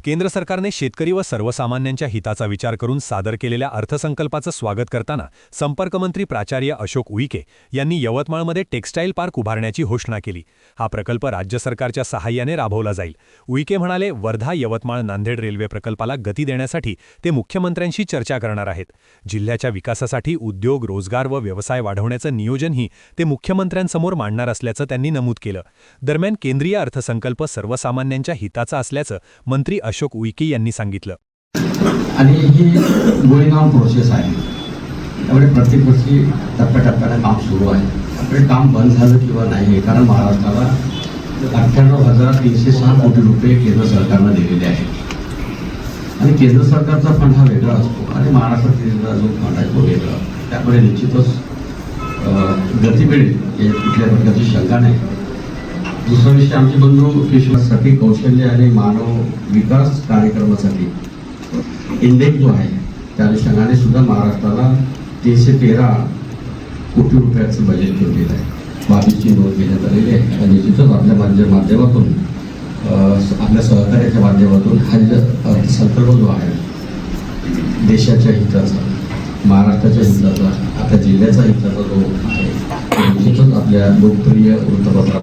केंद्र सरकारने शेतकरी व सर्वसामान्यांच्या हिताचा विचार करून सादर केलेल्या अर्थसंकल्पाचं स्वागत करताना संपर्कमंत्री प्राचार्य अशोक उईके यांनी यवतमाळमध्ये टेक्स्टाईल पार्क उभारण्याची घोषणा केली। हा प्रकल्प राज्य सरकारच्या सहाय्याने राबवला जाईल। उईके म्हणाले, वर्धा यवतमाळ नांदेड रेल्वे प्रकल्पाला गती देण्यासाठी ते मुख्यमंत्र्यांशी चर्चा करणार आहेत। जिल्ह्याच्या विकासासाठी उद्योग, रोजगार व व्यवसाय वाढवण्याचं नियोजनही ते मुख्यमंत्र्यांसमोर मांडणार असल्याचं त्यांनी नमूद केलं। दरम्यान केंद्रीय अर्थसंकल्प सर्वसामान्यांच्या हिताचा असल्याचं मंत्री अशोक उईके यांनी सांगितलं। आणि ही गोइंग ऑन प्रोसेस आहे, त्यामुळे प्रत्येक वर्षी टप्प्याटप्प्याने काम सुरू आहे। आपले काम बंद झालं किंवा नाही, कारण महाराष्ट्राला 98,306 कोटी रुपये केंद्र सरकारनं दिलेले आहेत आणि केंद्र सरकारचा फंड हा वेगळा असतो आणि महाराष्ट्राचा जो फंड आहे तो वेगळा। त्यामुळे निश्चितच गती मिळेल याची कुठल्या प्रकारची शंका नाही। दुसरा विषय, आमचे बंधू किशोरसाठी कौशल्य आणि मानव विकास कार्यक्रमासाठी इंडेक्स जो आहे त्या अनुषंगाने सुद्धा महाराष्ट्राला 313 कोटी रुपयाचं बजेट ठेवलेलं आहे। बाबीची नोंद घेण्यात आलेली आहे आणि निश्चितच आपल्या माध्यमातून आपल्या सहकार्याच्या माध्यमातून हा अर्थसंकल्प जो आहे देशाच्या हिताचा, महाराष्ट्राच्या हिताचा, आपल्या जिल्ह्याचा हिताचा जो आहे निश्चितच आपल्या लोकप्रिय वृत्तपत्रात